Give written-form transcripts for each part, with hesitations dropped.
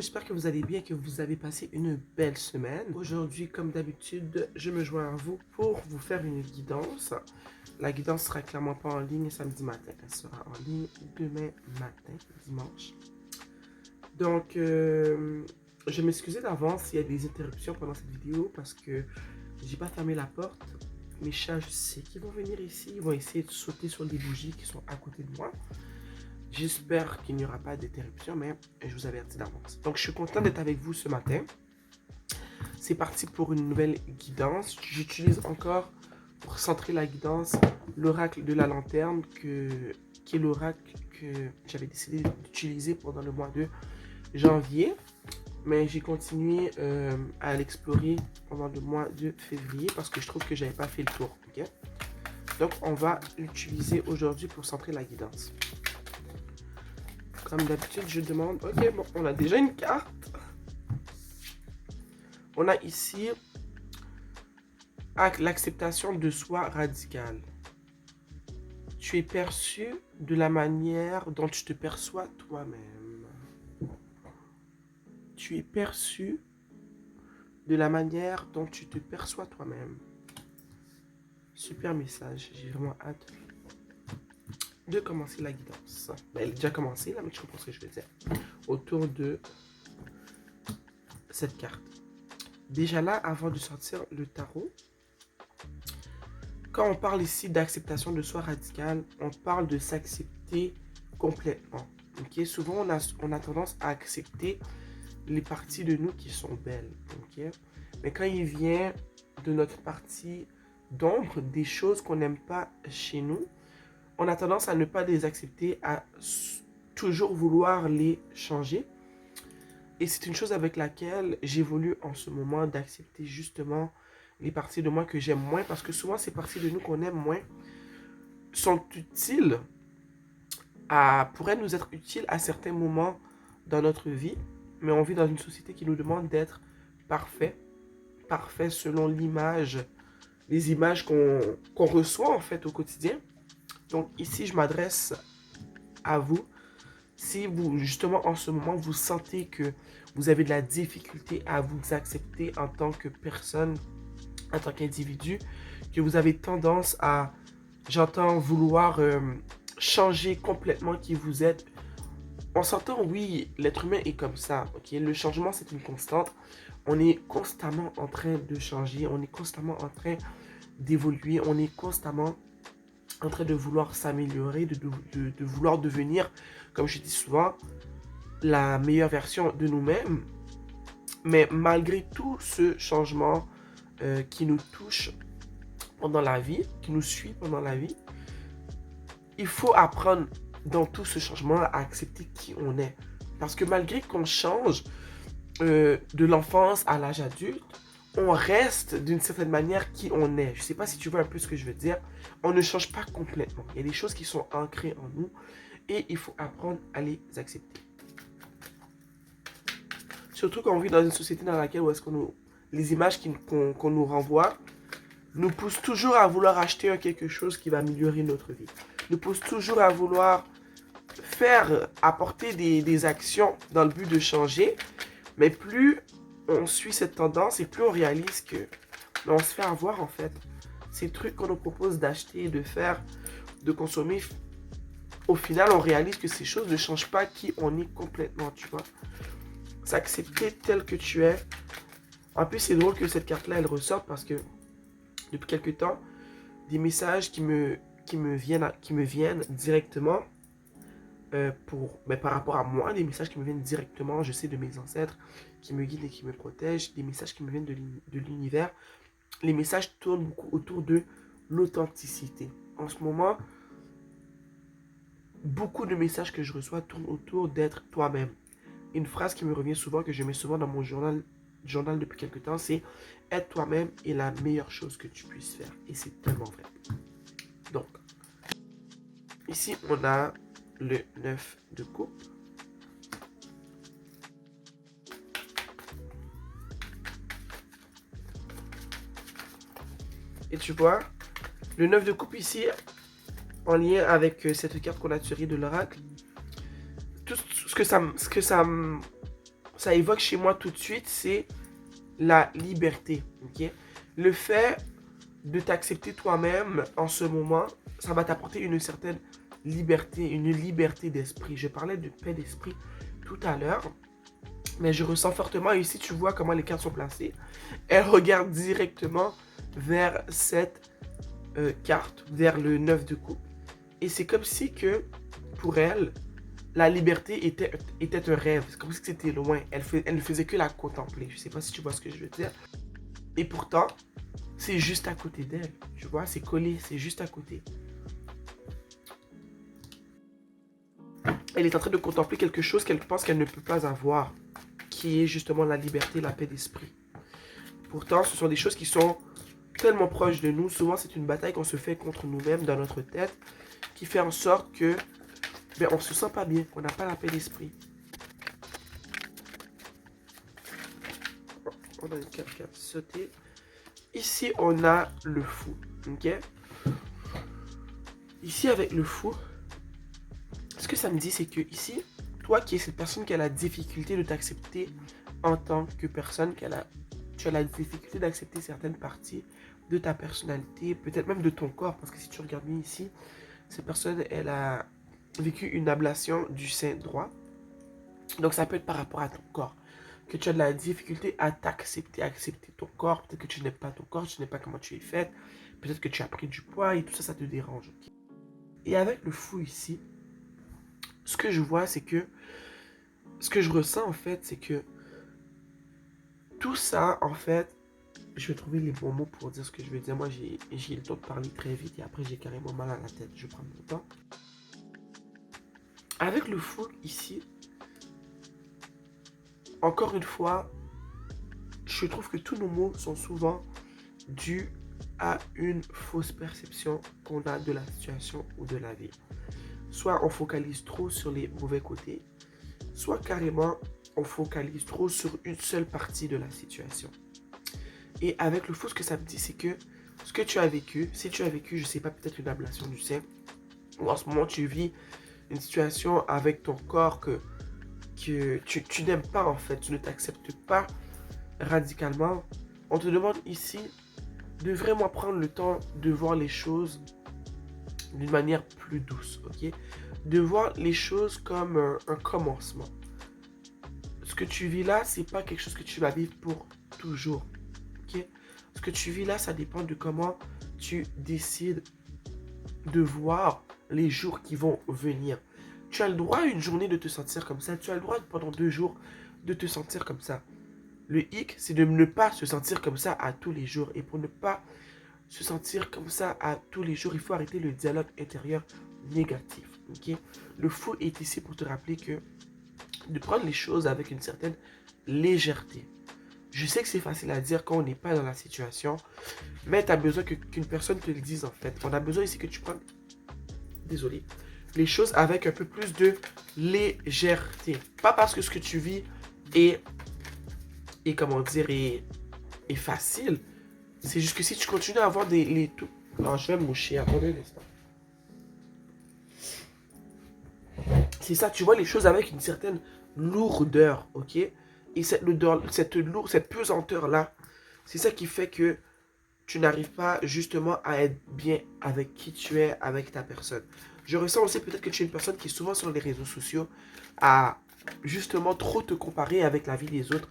j'espère que vous allez bien, que vous avez passé une belle semaine. Aujourd'hui, comme d'habitude, je me joins à vous pour vous faire une guidance. La guidance sera clairement pas en ligne samedi matin, elle sera en ligne demain matin, dimanche. Donc, je m'excuse d'avance s'il y a des interruptions pendant cette vidéo parce que j'ai pas fermé la porte. Mes chats, je sais qu'ils vont venir ici, ils vont essayer de sauter sur des bougies qui sont à côté de moi. J'espère qu'il n'y aura pas d'interruption, mais je vous avertis d'avance. Donc, je suis content d'être avec vous ce matin. C'est parti pour une nouvelle guidance. J'utilise encore, pour centrer la guidance, l'oracle de la lanterne, qui est l'oracle que j'avais décidé d'utiliser pendant le mois de janvier. Mais j'ai continué à l'explorer pendant le mois de février parce que je trouve que j'avais pas fait le tour. Okay? Donc, on va l'utiliser aujourd'hui pour centrer la guidance. Comme d'habitude, je demande... Ok, bon, on a déjà une carte. On a ici l'acceptation de soi radicale. Tu es perçu de la manière dont tu te perçois toi-même. Tu es perçu de la manière dont tu te perçois toi-même. Super message. J'ai vraiment hâte de commencer la guidance. Ben, elle est déjà commencée, là, mais tu comprends ce que je veux dire. Autour de cette carte. Déjà là, avant de sortir le tarot, quand on parle ici d'acceptation de soi radicale, on parle de s'accepter complètement. Okay? Souvent, on a tendance à accepter les parties de nous qui sont belles. Okay? Mais quand il vient de notre partie d'ombre, des choses qu'on n'aime pas chez nous, on a tendance à ne pas les accepter, à toujours vouloir les changer. Et c'est une chose avec laquelle j'évolue en ce moment, d'accepter justement les parties de moi que j'aime moins. Parce que souvent, ces parties de nous qu'on aime moins sont utiles, pourraient nous être utiles à certains moments dans notre vie. Mais on vit dans une société qui nous demande d'être parfait selon l'image, les images qu'on reçoit en fait au quotidien. Donc ici, je m'adresse à vous. Si vous, justement, en ce moment, vous sentez que vous avez de la difficulté à vous accepter en tant que personne, en tant qu'individu, que vous avez tendance à, j'entends, vouloir changer complètement qui vous êtes. On s'entend, oui, l'être humain est comme ça. Okay? Le changement, c'est une constante. On est constamment en train de changer. On est constamment en train d'évoluer. On est constamment en train de vouloir s'améliorer, de vouloir devenir, comme je dis souvent, la meilleure version de nous-mêmes. Mais malgré tout ce changement qui nous touche pendant la vie, qui nous suit pendant la vie, il faut apprendre dans tout ce changement à accepter qui on est. Parce que malgré qu'on change de l'enfance à l'âge adulte, on reste d'une certaine manière qui on est. Je ne sais pas si tu vois un peu ce que je veux dire. On ne change pas complètement. Il y a des choses qui sont ancrées en nous et il faut apprendre à les accepter. Surtout quand on vit dans une société dans laquelle les images qu'on nous renvoie nous poussent toujours à vouloir acheter quelque chose qui va améliorer notre vie. Nous poussent toujours à vouloir apporter des actions dans le but de changer. Mais plus on suit cette tendance et plus on réalise que on se fait avoir en fait. Ces trucs qu'on nous propose d'acheter, de faire, de consommer, au final on réalise que ces choses ne changent pas qui on est complètement, tu vois. S'accepter tel que tu es. En plus c'est drôle que cette carte là elle ressorte parce que depuis quelques temps, des messages qui me viennent directement par rapport à moi, des messages qui me viennent directement, je sais, de mes ancêtres qui me guident et qui me protègent, des messages qui me viennent de l'univers. Les messages tournent beaucoup autour de l'authenticité. En ce moment, beaucoup de messages que je reçois tournent autour d'être toi-même. Une phrase qui me revient souvent, que je mets souvent dans mon journal depuis quelques temps, c'est « Être toi-même est la meilleure chose que tu puisses faire ». Et c'est tellement vrai. Donc, ici, on a le 9 de coupe. Et tu vois, le 9 de coupe ici, en lien avec cette carte qu'on a tirée de l'oracle, tout ce que ça ça évoque chez moi tout de suite, c'est la liberté. Ok? Le fait de t'accepter toi-même en ce moment, ça va t'apporter une certaine liberté, une liberté d'esprit. Je parlais de paix d'esprit tout à l'heure, mais je ressens fortement, ici tu vois comment les cartes sont placées, elle regarde directement vers cette carte, vers le 9 de coupe. Et c'est comme si que, pour elle, la liberté était un rêve. C'est comme si c'était loin. Elle ne faisait que la contempler. Je ne sais pas si tu vois ce que je veux dire. Et pourtant, c'est juste à côté d'elle. Tu vois, c'est collé, c'est juste à côté. Elle est en train de contempler quelque chose qu'elle pense qu'elle ne peut pas avoir, qui est justement la liberté, la paix d'esprit. Pourtant, ce sont des choses qui sont tellement proches de nous. Souvent, c'est une bataille qu'on se fait contre nous-mêmes dans notre tête, qui fait en sorte que on ne se sent pas bien, on n'a pas la paix d'esprit. On a une carte sautée. Ici, on a le fou. Ok? Ici, avec le fou, ce que ça me dit, c'est que ici, toi qui es cette personne qui a la difficulté de t'accepter en tant que personne, tu as la difficulté d'accepter certaines parties de ta personnalité, peut-être même de ton corps, parce que si tu regardes bien ici, cette personne, elle a vécu une ablation du sein droit. Donc ça peut être par rapport à ton corps, que tu as de la difficulté à t'accepter, à accepter ton corps. Peut-être que tu n'aimes pas ton corps, tu n'aimes pas comment tu es faite. Peut-être que tu as pris du poids et tout ça, ça te dérange. Okay? Et avec le fou ici, ce que je vois, c'est que, ce que je ressens en fait, c'est que tout ça, en fait, je vais trouver les bons mots pour dire ce que je veux dire. Moi, j'ai le temps de parler très vite et après j'ai carrément mal à la tête. Je prends mon temps. Avec le fou ici, encore une fois, je trouve que tous nos mots sont souvent dus à une fausse perception qu'on a de la situation ou de la vie. Soit on focalise trop sur les mauvais côtés, soit carrément on focalise trop sur une seule partie de la situation. Et avec le faux, ce que ça me dit, c'est que ce que tu as vécu, si tu as vécu, je sais pas, peut-être une ablation du sein, ou en ce moment tu vis une situation avec ton corps que tu n'aimes pas en fait, tu ne t'acceptes pas radicalement, on te demande ici de vraiment prendre le temps de voir les choses d'une manière plus douce, ok? De voir les choses comme un commencement. Ce que tu vis là, c'est pas quelque chose que tu vas vivre pour toujours, ok? Ce que tu vis là, ça dépend de comment tu décides de voir les jours qui vont venir. Tu as le droit une journée de te sentir comme ça, tu as le droit pendant 2 jours de te sentir comme ça. Le hic, c'est de ne pas se sentir comme ça à tous les jours. Et pour ne pas se sentir comme ça à tous les jours, il faut arrêter le dialogue intérieur négatif. Okay? Le fou est ici pour te rappeler que de prendre les choses avec une certaine légèreté. Je sais que c'est facile à dire quand on n'est pas dans la situation, mais tu as besoin qu'une personne te le dise en fait. On a besoin ici que tu prennes, désolé, les choses avec un peu plus de légèreté. Pas parce que ce que tu vis est comment dire, est facile. C'est juste que si tu continues à avoir tout. Non, je vais me moucher, attendez un instant. C'est ça, tu vois les choses avec une certaine lourdeur, ok? Et cette lourdeur, cette pesanteur-là, c'est ça qui fait que tu n'arrives pas justement à être bien avec qui tu es, avec ta personne. Je ressens aussi peut-être que tu es une personne qui est souvent sur les réseaux sociaux à justement trop te comparer avec la vie des autres.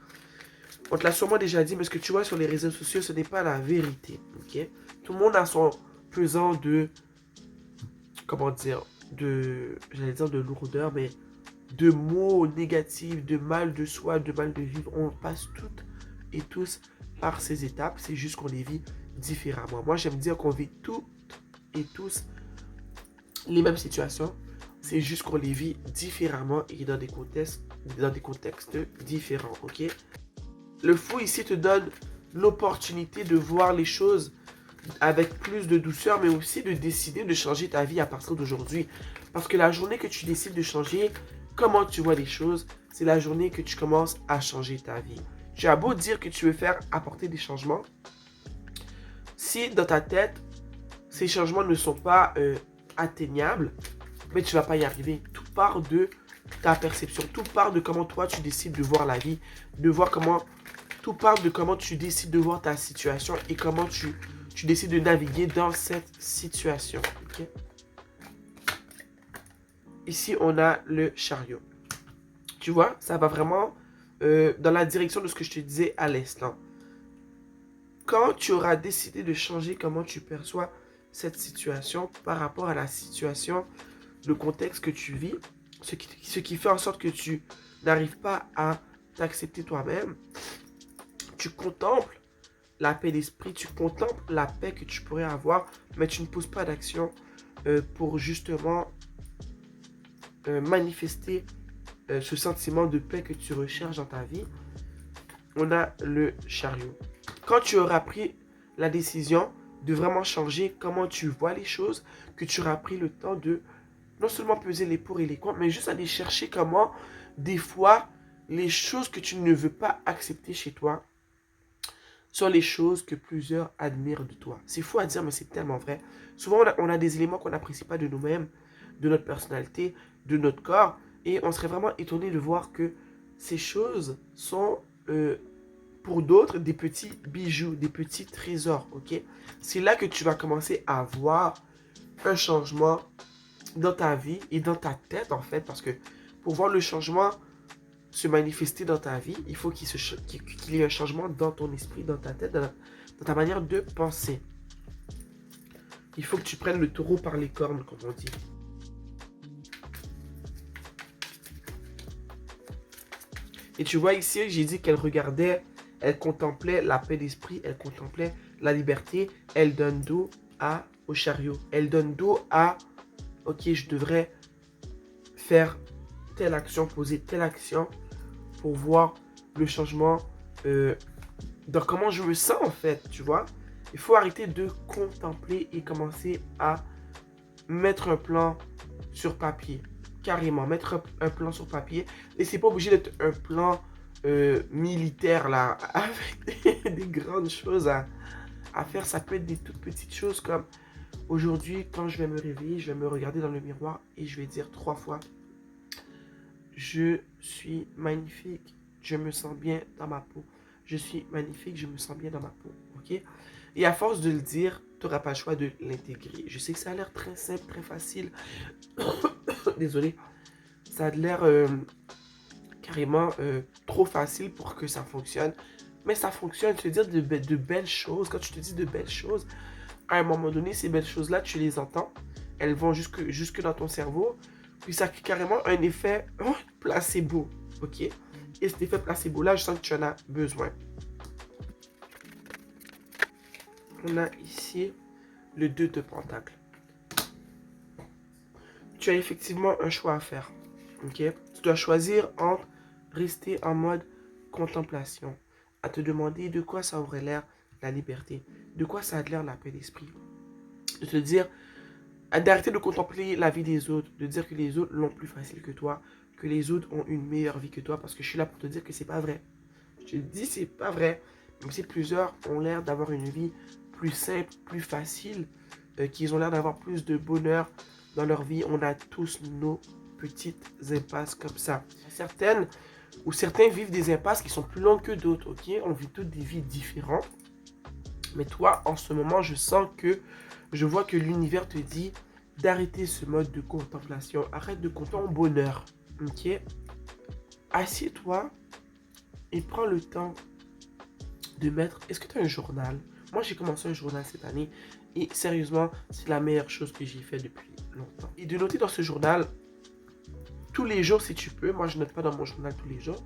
On te l'a sûrement déjà dit, mais ce que tu vois sur les réseaux sociaux, ce n'est pas la vérité. Ok? Tout le monde a son pesant de, comment dire, j'allais dire de lourdeur, mais de mots négatifs, de mal de soi, de mal de vivre. On passe toutes et tous par ces étapes. C'est juste qu'on les vit différemment. Moi, j'aime dire qu'on vit toutes et tous les mêmes situations. C'est juste qu'on les vit différemment et dans des contextes différents. Ok? Le fou ici te donne l'opportunité de voir les choses avec plus de douceur, mais aussi de décider de changer ta vie à partir d'aujourd'hui. Parce que la journée que tu décides de changer comment tu vois les choses, c'est la journée que tu commences à changer ta vie. Tu as beau dire que tu veux faire apporter des changements, si dans ta tête, ces changements ne sont pas atteignables, mais tu ne vas pas y arriver. Tout part de ta perception. Tout part de comment toi tu décides de voir la vie, de voir comment... Tout part de comment tu décides de voir ta situation et comment tu décides de naviguer dans cette situation. Okay? Ici, on a le chariot. Tu vois, ça va vraiment dans la direction de ce que je te disais à l'instant. Quand tu auras décidé de changer comment tu perçois cette situation par rapport à la situation, le contexte que tu vis, ce qui fait en sorte que tu n'arrives pas à t'accepter toi-même, tu contemples la paix d'esprit, tu contemples la paix que tu pourrais avoir, mais tu ne poses pas d'action pour justement manifester ce sentiment de paix que tu recherches dans ta vie. On a le chariot. Quand tu auras pris la décision de vraiment changer comment tu vois les choses, que tu auras pris le temps de non seulement peser les pour et les contre, mais juste aller chercher comment, des fois, les choses que tu ne veux pas accepter chez toi sont les choses que plusieurs admirent de toi. C'est fou à dire, mais c'est tellement vrai. Souvent, on a des éléments qu'on n'apprécie pas de nous-mêmes, de notre personnalité, de notre corps, et on serait vraiment étonné de voir que ces choses sont, pour d'autres, des petits bijoux, des petits trésors, ok? C'est là que tu vas commencer à voir un changement dans ta vie et dans ta tête, en fait, parce que pour voir le changement se manifester dans ta vie, il faut qu'il y ait un changement dans ton esprit, dans ta tête, dans ta manière de penser. Il faut que tu prennes le taureau par les cornes, comme on dit. Et tu vois ici, j'ai dit qu'elle regardait, elle contemplait la paix d'esprit, elle contemplait la liberté, elle donne dos au chariot. Elle donne dos à, ok, je devrais faire telle action, poser telle action pour voir le changement dans comment je me sens en fait, tu vois. Il faut arrêter de contempler et commencer à mettre un plan sur papier. Carrément, mettre un plan sur papier. Et c'est pas obligé d'être un plan militaire là, avec des grandes choses à faire. Ça peut être des toutes petites choses comme aujourd'hui, quand je vais me réveiller, je vais me regarder dans le miroir et je vais dire 3 fois: je suis magnifique, je me sens bien dans ma peau. Je suis magnifique, je me sens bien dans ma peau. Ok? Et à force de le dire, tu n'auras pas le choix de l'intégrer. Je sais que ça a l'air très simple, très facile. Désolé. Ça a l'air carrément trop facile pour que ça fonctionne. Mais ça fonctionne. Se dire de belles choses. Quand tu te dis de belles choses, à un moment donné, ces belles choses-là, tu les entends. Elles vont jusque dans ton cerveau. Puis ça crée carrément un effet placebo. Ok? Et cet effet placebo-là, je sens que tu en as besoin. On a ici le 2 de Pentacle. Tu as effectivement un choix à faire. Ok? Tu dois choisir entre rester en mode contemplation, à te demander de quoi ça aurait l'air la liberté, de quoi ça a l'air la paix d'esprit. De te dire, d'arrêter de contempler la vie des autres, de dire que les autres l'ont plus facile que toi, que les autres ont une meilleure vie que toi, parce que je suis là pour te dire que c'est pas vrai. Je te dis c'est pas vrai. Même si plusieurs ont l'air d'avoir une vie plus simple, plus facile, qu'ils ont l'air d'avoir plus de bonheur dans leur vie, on a tous nos petites impasses comme ça. Certaines ou certains vivent des impasses qui sont plus longues que d'autres, ok? On vit toutes des vies différentes. Mais toi, en ce moment, je vois que l'univers te dit d'arrêter ce mode de contemplation. Arrête de compter en bonheur, ok? Assieds-toi et prends le temps de mettre... Est-ce que tu as un journal? Moi, j'ai commencé un journal cette année et sérieusement, c'est la meilleure chose que j'ai fait depuis longtemps. Et de noter dans ce journal, tous les jours si tu peux, moi je note pas dans mon journal tous les jours,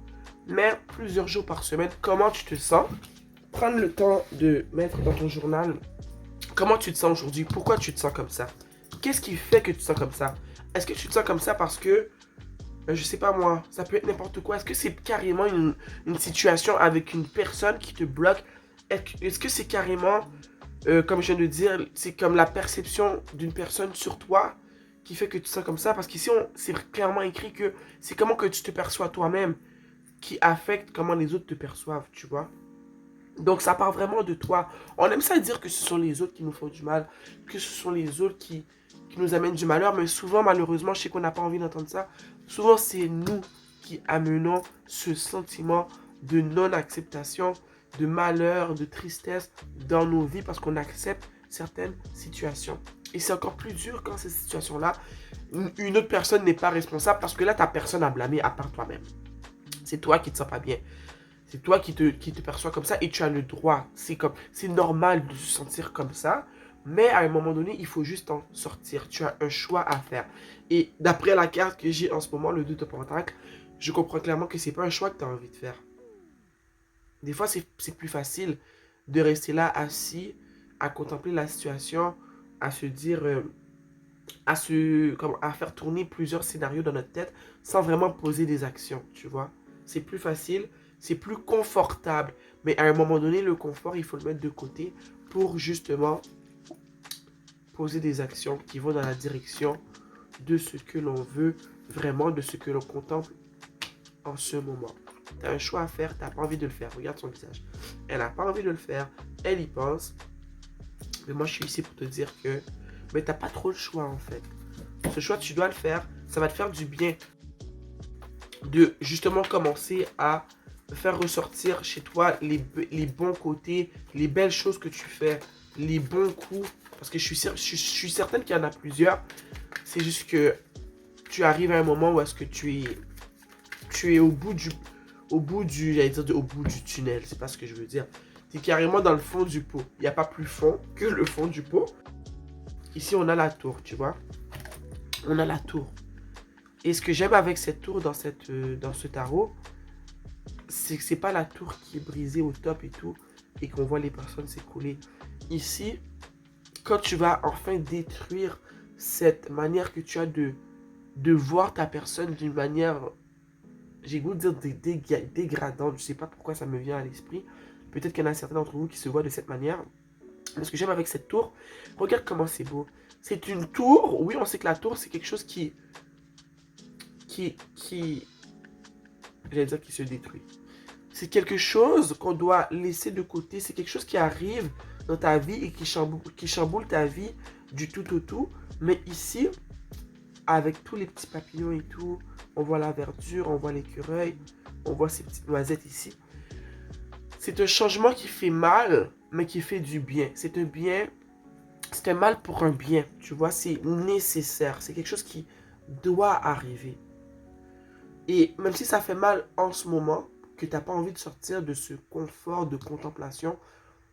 mais plusieurs jours par semaine, comment tu te sens. Prendre le temps de mettre dans ton journal comment tu te sens aujourd'hui, pourquoi tu te sens comme ça. Qu'est-ce qui fait que tu te sens comme ça? Est-ce que tu te sens comme ça parce que, je sais pas moi, ça peut être n'importe quoi. Est-ce que c'est carrément une situation avec une personne qui te bloque? Est-ce que c'est carrément, comme je viens de dire, c'est comme la perception d'une personne sur toi qui fait que tu te sens comme ça? Parce qu'ici, c'est clairement écrit que c'est comment que tu te perçois toi-même qui affecte comment les autres te perçoivent, tu vois? Donc ça part vraiment de toi. On aime ça dire que ce sont les autres qui nous font du mal, que ce sont les autres qui nous amènent du malheur, mais souvent malheureusement je sais qu'on n'a pas envie d'entendre ça, Souvent, c'est nous qui amenons ce sentiment de non-acceptation, de malheur, de tristesse dans nos vies parce qu'on accepte certaines situations. Et c'est encore plus dur quand ces situations-là, une autre personne n'est pas responsable parce que là, tu n'as personne à blâmer à part toi-même. C'est toi qui te sens pas bien. C'est toi qui te perçois comme ça et tu as le droit. C'est normal de se sentir comme ça. Mais à un moment donné, il faut juste en sortir. Tu as un choix à faire. Et d'après la carte que j'ai en ce moment, le 2 de Pentacle, je comprends clairement que c'est pas un choix que tu as envie de faire. Des fois, c'est plus facile de rester là assis, à contempler la situation, à se dire, à faire tourner plusieurs scénarios dans notre tête sans vraiment poser des actions, tu vois. C'est plus facile, c'est plus confortable. Mais à un moment donné, le confort, il faut le mettre de côté pour justement poser des actions qui vont dans la direction de ce que l'on veut vraiment, de ce que l'on contemple en ce moment. Tu as un choix à faire, tu n'as pas envie de le faire. Regarde son visage. Elle n'a pas envie de le faire, elle y pense. Mais moi, je suis ici pour te dire que tu n'as pas trop le choix en fait. Ce choix, tu dois le faire. Ça va te faire du bien de justement commencer à faire ressortir chez toi les bons côtés, les belles choses que tu fais, les bons coups. Parce que je suis certaine qu'il y en a plusieurs. C'est juste que tu arrives à un moment où est-ce que tu es j'allais dire au bout du tunnel. C'est pas ce que je veux dire. Tu es carrément dans le fond du pot. Il n'y a pas plus fond que le fond du pot. Ici, on a la tour, tu vois. On a la tour. Et ce que j'aime avec cette tour dans ce tarot, c'est que c'est pas la tour qui est brisée au top et tout, et qu'on voit les personnes s'écrouler. Ici, quand tu vas enfin détruire cette manière que tu as de voir ta personne d'une manière, j'ai goût de dire dégradante, je sais pas pourquoi ça me vient à l'esprit. Peut-être qu'il y en a certains d'entre vous qui se voient de cette manière. Mais ce que j'aime avec cette tour, regarde comment c'est beau. C'est une tour, oui, on sait que la tour, c'est quelque chose qui j'allais dire qui se détruit. C'est quelque chose qu'on doit laisser de côté. C'est quelque chose qui arrive dans ta vie et qui chamboule ta vie du tout au tout. Mais ici, avec tous les petits papillons et tout, on voit la verdure, on voit l'écureuil, on voit ces petites noisettes ici. C'est un changement qui fait mal, mais qui fait du bien. C'est un mal pour un bien. Tu vois, c'est nécessaire. C'est quelque chose qui doit arriver. Et même si ça fait mal en ce moment, que tu n'as pas envie de sortir de ce confort de contemplation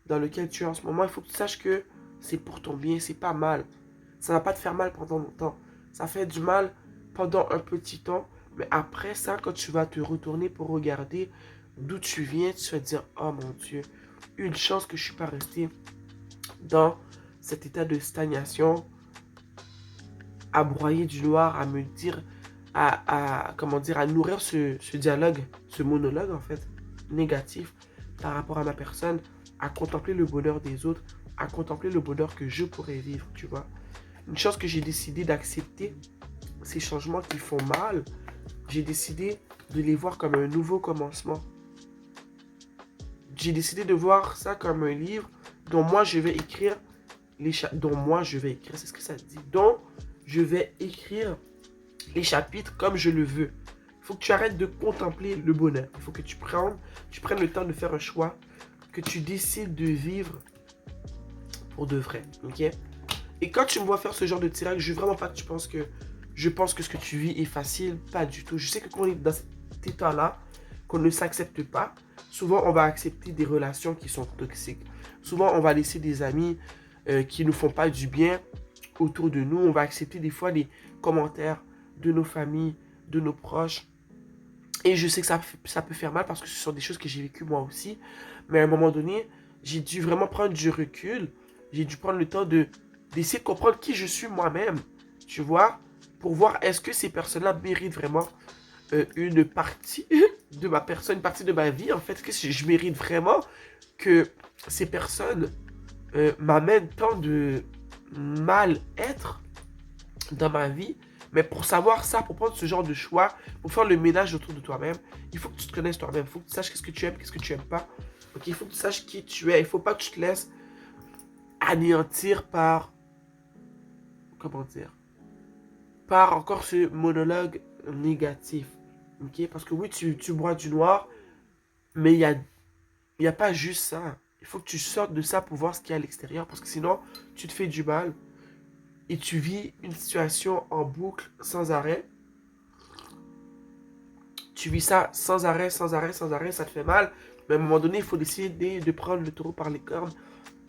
dans lequel tu es en ce moment, il faut que tu saches que c'est pour ton bien, c'est pas mal. Ça ne va pas te faire mal pendant longtemps. Ça fait du mal pendant un petit temps, mais après ça, quand tu vas te retourner pour regarder d'où tu viens, tu vas te dire, oh mon Dieu, une chance que je ne suis pas resté dans cet état de stagnation, à broyer du noir, à me dire, comment dire, à nourrir ce dialogue, ce monologue en fait, négatif par rapport à ma personne, à contempler le bonheur des autres, à contempler le bonheur que je pourrais vivre, tu vois. Une chose que j'ai décidé d'accepter, ces changements qui font mal, j'ai décidé de les voir comme un nouveau commencement. J'ai décidé de voir ça comme un livre dont moi je vais écrire, c'est ce que ça dit, dont je vais écrire les chapitres comme je le veux. Il faut que tu arrêtes de contempler le bonheur. Il faut que tu prennes le temps de faire un choix, que tu décides de vivre pour de vrai. Ok? Et quand tu me vois faire ce genre de tirage, je veux vraiment pas que tu penses que je pense que ce que tu vis est facile. Pas du tout. Je sais que quand on est dans cet état-là, qu'on ne s'accepte pas, souvent on va accepter des relations qui sont toxiques. Souvent on va laisser des amis qui ne nous font pas du bien autour de nous. On va accepter des fois des commentaires de nos familles, de nos proches. Et je sais que ça peut faire mal parce que ce sont des choses que j'ai vécues moi aussi. Mais à un moment donné, j'ai dû vraiment prendre du recul. J'ai dû prendre le temps d'essayer de comprendre qui je suis moi-même. Tu vois? Pour voir est-ce que ces personnes-là méritent vraiment une partie de ma personne, une partie de ma vie. En fait, est-ce que je mérite vraiment que ces personnes m'amènent tant de mal-être dans ma vie? Mais pour savoir ça, pour prendre ce genre de choix, pour faire le ménage autour de toi-même, il faut que tu te connaisses toi-même. Il faut que tu saches qu'est-ce que tu aimes, qu'est-ce que tu aimes pas. Ok, il faut que tu saches qui tu es. Il ne faut pas que tu te laisses anéantir par, comment dire, par encore ce monologue négatif. Ok? Parce que oui, tu bois du noir, mais il y a pas juste ça. Il faut que tu sortes de ça pour voir ce qu'il y a à l'extérieur. Parce que sinon, tu te fais du mal et tu vis une situation en boucle sans arrêt. Tu vis ça sans arrêt, sans arrêt, sans arrêt, ça te fait mal. Mais à un moment donné, il faut décider de prendre le taureau par les cornes,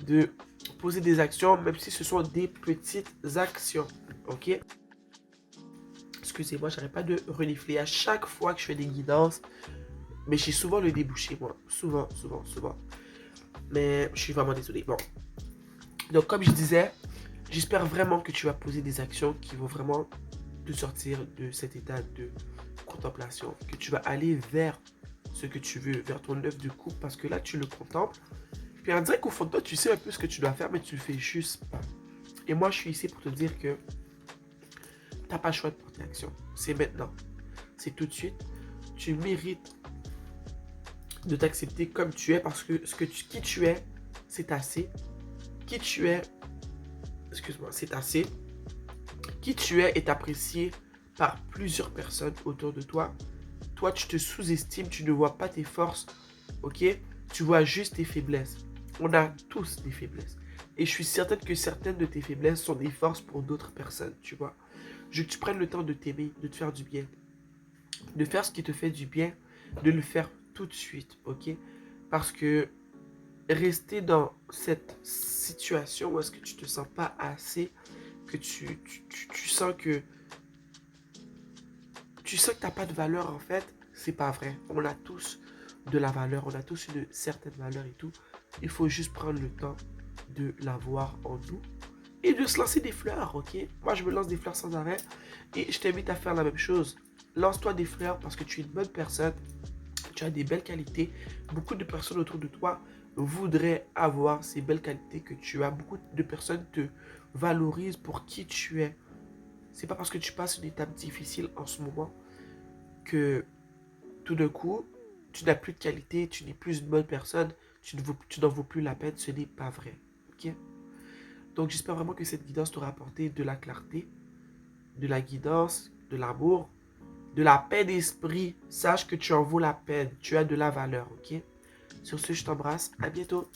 de poser des actions, même si ce sont des petites actions. Ok? Excusez-moi, j'arrête pas de renifler à chaque fois que je fais des guidances. Mais j'ai souvent le débouché, moi. Souvent, souvent, souvent. Mais je suis vraiment désolé. Bon. Donc, comme je disais, j'espère vraiment que tu vas poser des actions qui vont vraiment te sortir de cet état de contemplation. Que tu vas aller vers ce que tu veux, vers ton œuvre de couple. Parce que là, tu le contemples. Puis on dirait qu'au fond de toi, tu sais un peu ce que tu dois faire, mais tu le fais juste pas. Et moi, je suis ici pour te dire que t'as pas le choix de porter action. C'est maintenant. C'est tout de suite. Tu mérites de t'accepter comme tu es parce que qui tu es, c'est assez. Qui tu es, excuse-moi, c'est assez. Qui tu es est apprécié par plusieurs personnes autour de toi. Toi, tu te sous-estimes, tu ne vois pas tes forces, ok? Tu vois juste tes faiblesses. On a tous des faiblesses. Et je suis certaine que certaines de tes faiblesses sont des forces pour d'autres personnes, tu vois. Je veux que tu prennes le temps de t'aimer, de te faire du bien. De faire ce qui te fait du bien, de le faire tout de suite, ok? Parce que rester dans cette situation où est-ce que tu te sens pas assez, que tu sens que t'as pas de valeur en fait, c'est pas vrai. On a tous de la valeur, on a tous une certaine valeur et tout. Il faut juste prendre le temps de l'avoir en nous et de se lancer des fleurs, ok? Moi, je me lance des fleurs sans arrêt et je t'invite à faire la même chose. Lance-toi des fleurs parce que tu es une bonne personne, tu as des belles qualités. Beaucoup de personnes autour de toi voudraient avoir ces belles qualités que tu as. Beaucoup de personnes te valorisent pour qui tu es. C'est pas parce que tu passes une étape difficile en ce moment que tout d'un coup, tu n'as plus de qualité, tu n'es plus une bonne personne, tu n'en vaux plus la peine. Ce n'est pas vrai. Ok? Donc j'espère vraiment que cette guidance t'aura apporté de la clarté, de la guidance, de l'amour, de la paix d'esprit. Sache que tu en vaux la peine. Tu as de la valeur, ok? Sur ce, je t'embrasse. À bientôt.